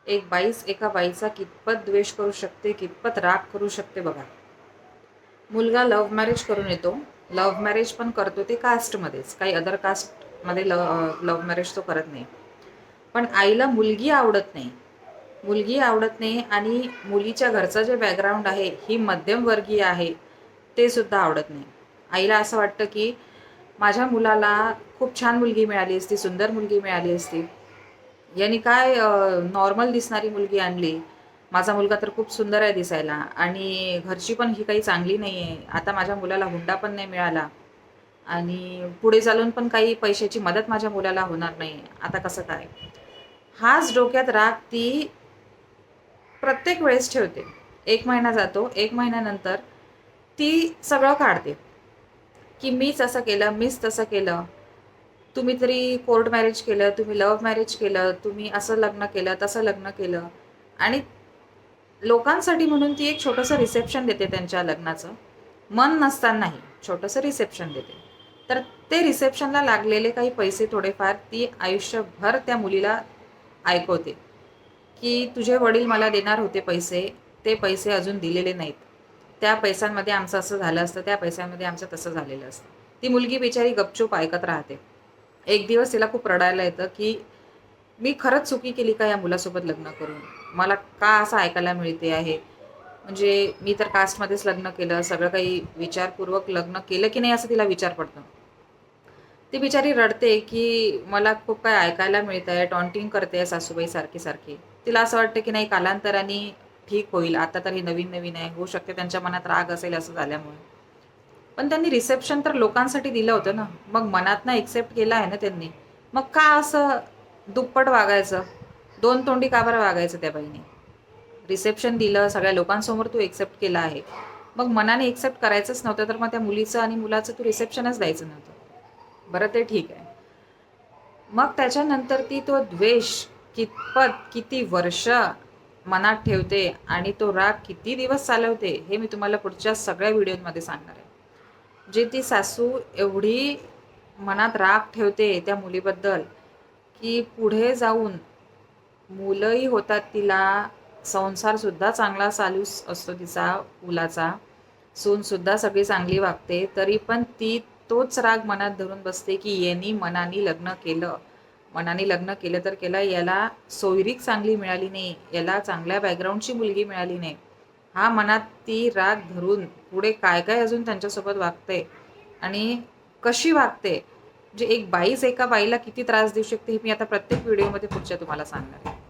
एक बाईस एका बाईचा कितपत द्वेष करू शकते, कितपत राग करू शकते बघा. मुलगा लव्ह मॅरेज करून येतो. लव्ह मॅरेज पण करतो ते कास्टमध्येच, काही अदर कास्टमध्ये लव्ह मॅरेज तो करत नाही. पण आईला मुलगी आवडत नाही. मुलगी आवडत नाही आणि मुलीच्या घरचं जे बॅकग्राऊंड आहे ही मध्यमवर्गीय आहे, ते सुद्धा आवडत नाही. आईला असं वाटतं की माझ्या मुलाला खूप छान मुलगी मिळाली असती, सुंदर मुलगी मिळाली असती. यांनी काय नॉर्मल दिसणारी मुलगी आणली. माझा मुलगा तर खूप सुंदर आहे दिसायला आणि घरची पण ही काही चांगली नाही आहे. आता माझ्या मुलाला हुंडा पण नाही मिळाला आणि पुढे चालून पण काही पैशाची मदत माझ्या मुलाला होणार नाही. आता कसं काय? हाच डोक्यात राग ती प्रत्येक वेळेस ठेवते. 1 महिना जातो. 1 महिन्यानंतर ती सगळं काढते, की मीच असं केलं, मीच तसं केलं. तुम्ही तरी कोर्ट मॅरेज केलं, तुम्ही लव्ह मॅरेज केलं, तुम्ही असं लग्न केलं, तसं लग्न केलं आणि लोकांसाठी म्हणून ती एक छोटंसं रिसेप्शन देते त्यांच्या लग्नाचं. मन नसतानाही छोटंसं रिसेप्शन देते. तर ते रिसेप्शनला लागलेले काही पैसे थोडेफार ती आयुष्यभर त्या मुलीला ऐकवते, की तुझे वडील मला देणार होते पैसे, ते पैसे अजून दिलेले नाहीत. त्या पैशांमध्ये आमचं असं झालं असतं, त्या पैशांमध्ये आमचं तसं झालेलं असतं. ती मुलगी बिचारी गपचूप ऐकत राहते. एक दिवस तिला खूप रडायला येतं, की मी खरंच चुकी केली का या मुलासोबत लग्न करून? मला का असं ऐकायला मिळते आहे? म्हणजे मी तर कास्टमध्येच लग्न केलं, सगळं काही विचारपूर्वक लग्न केलं की नाही असं तिला विचार पडतो. ती बिचारी रडते, की मला खूप काही ऐकायला मिळतंय, टॉन्टिंग करते सासूबाई सारखी-सारखी. तिला असं वाटतं की नाही कालांतराने ठीक होईल. आता तर हे नवीन-नवीन आहे. होऊ शकते त्यांच्या मनात राग असेल असं झाल्यामुळे. पण त्यांनी रिसेप्शन तर लोकांसाठी दिलं होतं ना. मग मनातनं एक्सेप्ट केलं आहे ना त्यांनी. मग का असं दुप्पट वागायचं? दोन तोंडी का बरं वागायचं त्या बाईने? रिसेप्शन दिलं, सगळ्या लोकांसमोर तू एक्सेप्ट केलं आहे. मग मनाने एक्सेप्ट करायचंच नव्हतं, तर मग त्या मुलीचं आणि मुलाचं तू रिसेप्शनच द्यायचं नव्हतं. बरं ते ठीक आहे. मग त्याच्यानंतर ती तो द्वेष कितपत, किती वर्ष मनात ठेवते आणि तो राग किती दिवस चालवते, हे मी तुम्हाला पुढच्या सगळ्या व्हिडिओमध्ये सांगणार आहे. जे ती सासू एवढी मनात राग ठेवते त्या मुलीबद्दल, की पुढे जाऊन मुलंही होतात तिला, संसारसुद्धा चांगला चालू असतो तिचा मुलाचा, सूनसुद्धा सगळी चांगली वागते, तरी पण ती तोच राग मनात धरून बसते, की यांनी मनाने लग्न केलं. मनाने लग्न केलं तर केलं, याला सोयरीक चांगली मिळाली नाही, याला चांगल्या बॅकग्राऊंडची मुलगी मिळाली नाही. हा मनात ती राग धरून पुढे काय-काय अजून त्यांच्यासोबत वागते आणि कशी वागते, म्हणजे एक बाईच एका बाईला किती त्रास देऊ शकते, हे मी आता प्रत्येक व्हिडिओमध्ये पुढच्या तुम्हाला सांगणार आहे.